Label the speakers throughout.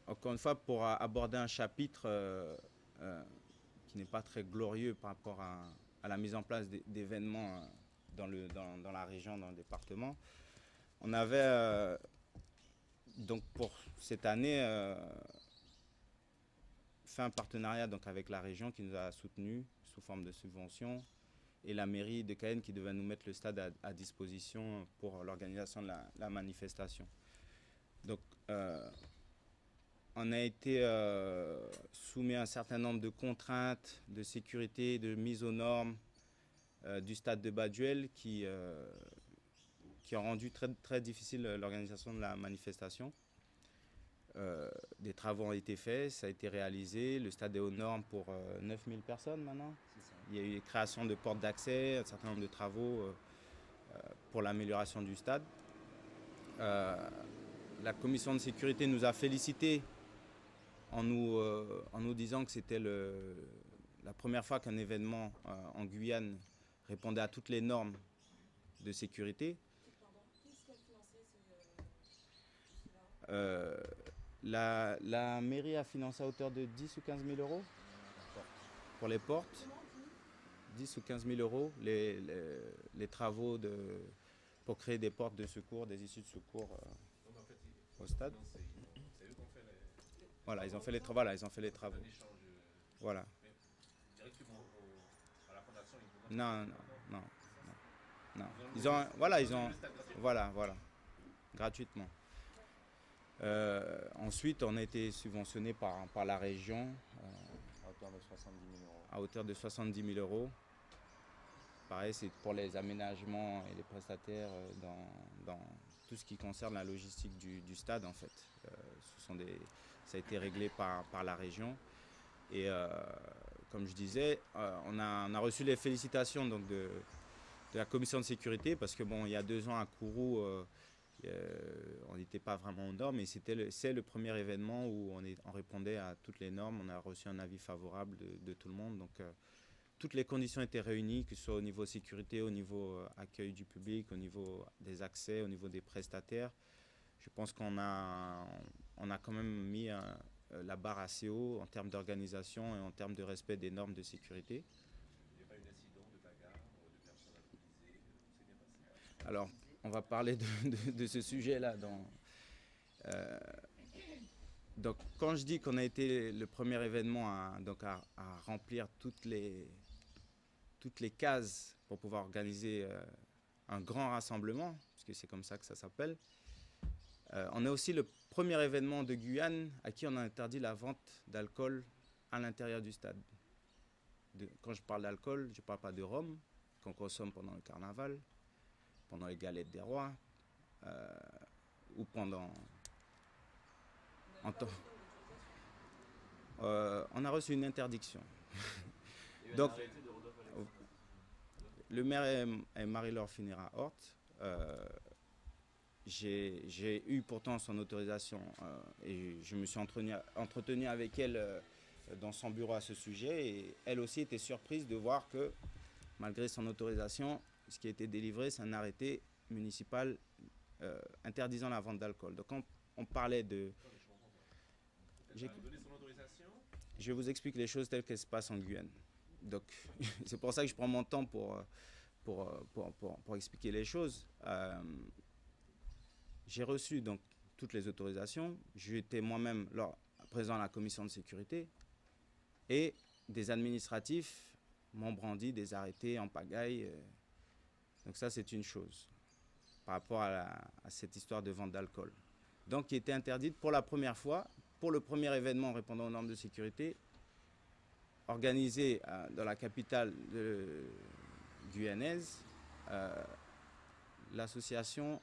Speaker 1: encore une fois, pour aborder un chapitre qui n'est pas très glorieux par rapport à la mise en place d'événements dans la région, dans le département. On avait donc pour cette année fait un partenariat donc avec la région qui nous a soutenus sous forme de subvention et la mairie de Cayenne qui devait nous mettre le stade à disposition pour l'organisation de la manifestation. Donc on a été soumis à un certain nombre de contraintes de sécurité, de mise aux normes du stade de Baduel qui ont rendu très, très difficile l'organisation de la manifestation. Des travaux ont été faits, ça a été réalisé. Le stade est aux normes pour 9000 personnes maintenant. Il y a eu création de portes d'accès, un certain nombre de travaux pour l'amélioration du stade. La commission de sécurité nous a félicités en nous disant que c'était la première fois qu'un événement en Guyane répondait à toutes les normes de sécurité. La mairie a financé à hauteur de 10 ou 15 000 euros pour les portes. 10 ou 15 000 euros les travaux pour créer des portes de secours, des issues de secours au stade. Voilà, ils ont fait les travaux. Voilà, ils ont fait les travaux. Voilà. Non, non, non, non. Voilà, gratuitement. Ensuite, on a été subventionné par la région à hauteur de 70 000 euros. Pareil, c'est pour les aménagements et les prestataires dans tout ce qui concerne la logistique du stade en fait. Ça a été réglé par la région. Et comme je disais, on a reçu les félicitations donc, de la commission de sécurité parce que bon, il y a 2 ans à Kourou, on n'était pas vraiment aux normes, mais c'est le premier événement où on répondait à toutes les normes. On a reçu un avis favorable de tout le monde. Donc toutes les conditions étaient réunies, que ce soit au niveau sécurité, au niveau accueil du public, au niveau des accès, au niveau des prestataires. Je pense qu'on a quand même mis la barre assez haut en termes d'organisation et en termes de respect des normes de sécurité. Il n'y a pas eu d'incident, de bagarre, de personnes alcoolisées, c'est bien passé. Alors, on va parler de ce sujet-là. Donc, quand je dis qu'on a été le premier événement à remplir toutes les cases pour pouvoir organiser un grand rassemblement, puisque c'est comme ça que ça s'appelle, on est aussi le premier événement de Guyane à qui on a interdit la vente d'alcool à l'intérieur du stade. Quand je parle d'alcool, je ne parle pas de rhum qu'on consomme pendant le carnaval, pendant les galettes des rois ou pendant... on a reçu une interdiction. Donc, le maire est Marie-Laure Funera-Hort. J'ai eu pourtant son autorisation et je me suis entretenu avec elle dans son bureau à ce sujet. Et elle aussi était surprise de voir que, malgré son autorisation, ce qui a été délivré, c'est un arrêté municipal interdisant la vente d'alcool. Donc, quand on parlait de... Je vous explique les choses telles qu'elles se passent en Guyane. Donc, c'est pour ça que je prends mon temps pour expliquer les choses. J'ai reçu donc toutes les autorisations. J'étais moi-même présent à la commission de sécurité et des administratifs m'ont brandi des arrêtés en pagaille. Donc ça, c'est une chose par rapport à cette histoire de vente d'alcool. Donc, qui était interdite pour la première fois, pour le premier événement répondant aux normes de sécurité, organisé dans la capitale guyanaise. L'association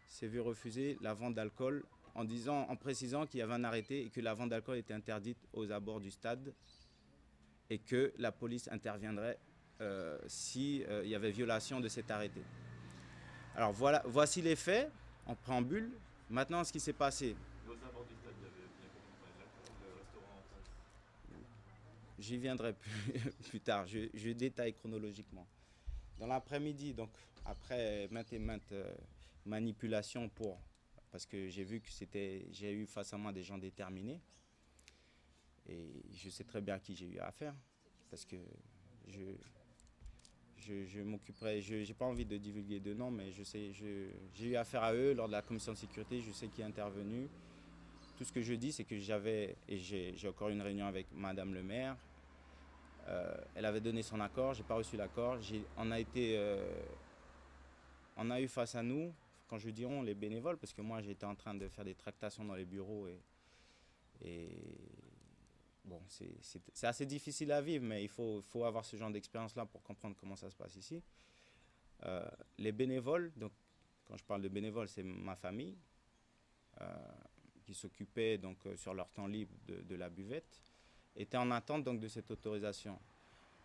Speaker 1: s'est vu refuser la vente d'alcool en précisant qu'il y avait un arrêté et que la vente d'alcool était interdite aux abords du stade et que la police interviendrait s'il y avait violation de cet arrêté. Alors voici les faits en préambule. Maintenant, ce qui s'est passé. Aux abords du stade, il y avait le restaurant en face. J'y viendrai plus tard, je détaille chronologiquement. Dans l'après-midi, donc après maintes et maintes manipulations pour parce que j'ai vu que j'ai eu face à moi des gens déterminés. Et je sais très bien à qui j'ai eu affaire, parce que je m'occuperai, je n'ai pas envie de divulguer de nom, mais j'ai eu affaire à eux lors de la commission de sécurité, je sais qui est intervenu. Tout ce que je dis, c'est que j'ai encore une réunion avec Madame le maire. Elle avait donné son accord, je n'ai pas reçu l'accord. On a eu face à nous, quand je dis on, les bénévoles, parce que moi j'étais en train de faire des tractations dans les bureaux et bon, c'est assez difficile à vivre, mais il faut avoir ce genre d'expérience-là pour comprendre comment ça se passe ici. Les bénévoles, donc quand je parle de bénévoles, c'est ma famille, qui s'occupait donc sur leur temps libre de la buvette, étaient en attente donc de cette autorisation.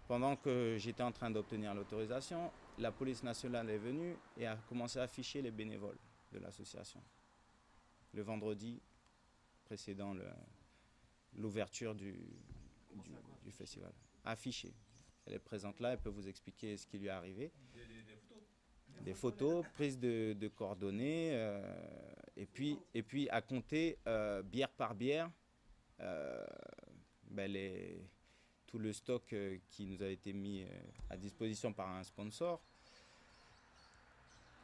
Speaker 1: Pendant que j'étais en train d'obtenir l'autorisation, la police nationale est venue et a commencé à afficher les bénévoles de l'association. Le vendredi précédant l'ouverture du festival. Affichée. Elle est présente là, elle peut vous expliquer ce qui lui est arrivé. Des photos, prise de coordonnées, et puis à compter bière par bière, tout le stock qui nous a été mis à disposition par un sponsor,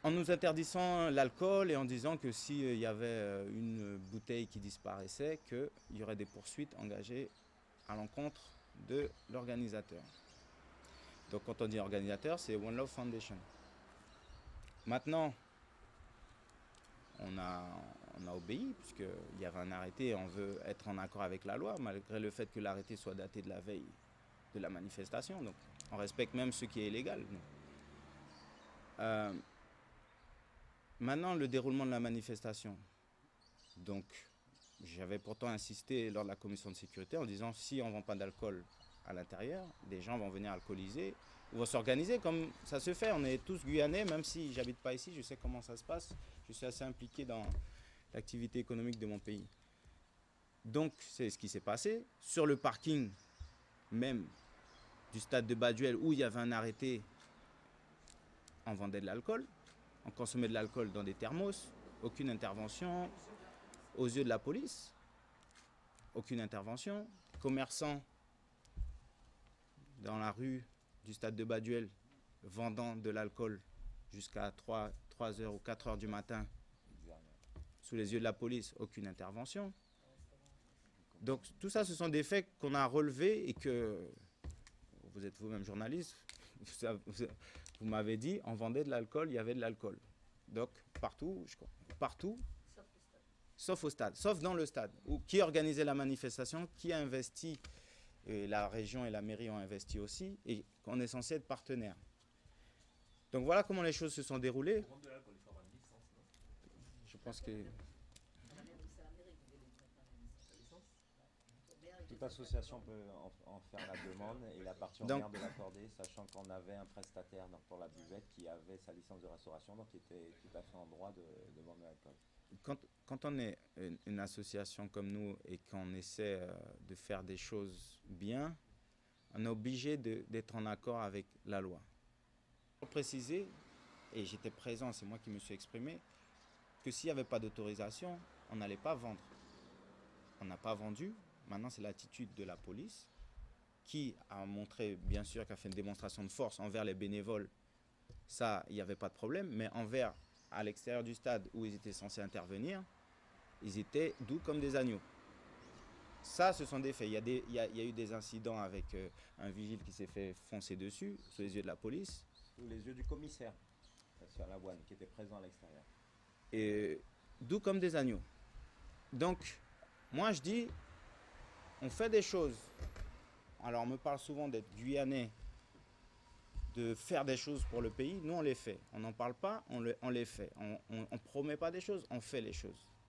Speaker 1: en nous interdisant l'alcool et en disant que s'il y avait une bouteille qui disparaissait, qu'il y aurait des poursuites engagées à l'encontre de l'organisateur. Donc quand on dit organisateur, c'est One Love Foundation. Maintenant, on a obéi, puisqu'il y avait un arrêté, on veut être en accord avec la loi, malgré le fait que l'arrêté soit daté de la veille de la manifestation. Donc on respecte même ce qui est illégal. Maintenant, le déroulement de la manifestation. Donc, j'avais pourtant insisté lors de la commission de sécurité en disant si on ne vend pas d'alcool à l'intérieur, des gens vont venir alcooliser ou vont s'organiser comme ça se fait. On est tous Guyanais, même si j'habite pas ici, je sais comment ça se passe. Je suis assez impliqué dans l'activité économique de mon pays. Donc, c'est ce qui s'est passé. Sur le parking même du stade de Baduel où il y avait un arrêté, on vendait de l'alcool. On consommait de l'alcool dans des thermos, aucune intervention. Aux yeux de la police, aucune intervention. Commerçants dans la rue du stade de Baduel vendant de l'alcool jusqu'à 3 h ou 4 h du matin, sous les yeux de la police, aucune intervention. Donc tout ça, ce sont des faits qu'on a relevés et que vous êtes vous-même journaliste, vous m'avez dit, on vendait de l'alcool, il y avait de l'alcool. Donc partout, sauf au stade, sauf dans le stade. Qui organisait la manifestation, qui a investi, et la région et la mairie ont investi aussi, et qu'on est censé être partenaire. Donc voilà comment les choses se sont déroulées. Je pense que...
Speaker 2: Toute association peut en faire la demande et la partie en maire de l'accorder, sachant qu'on avait un prestataire pour la buvette qui avait sa licence de restauration, donc qui était tout à fait en droit de vendre de l'alcool.
Speaker 1: Quand on est une association comme nous et qu'on essaie de faire des choses bien, on est obligé d'être en accord avec la loi. Pour préciser, et j'étais présent, c'est moi qui me suis exprimé, que s'il n'y avait pas d'autorisation, on n'allait pas vendre. On n'a pas vendu. Maintenant, c'est l'attitude de la police qui a montré, bien sûr, qui a fait une démonstration de force envers les bénévoles. Ça, il n'y avait pas de problème, mais envers, à l'extérieur du stade où ils étaient censés intervenir, ils étaient doux comme des agneaux. Ça, ce sont des faits. Il y a eu des incidents avec un vigile qui s'est fait foncer dessus, sous les yeux de la police.
Speaker 2: Sous les yeux du commissaire, sur la Lavoine, qui était présent à l'extérieur.
Speaker 1: Et doux comme des agneaux. Donc, moi je dis, on fait des choses. Alors on me parle souvent d'être Guyanais, de faire des choses pour le pays. Nous on les fait. On n'en parle pas, on les fait. On ne promet pas des choses, on fait les choses.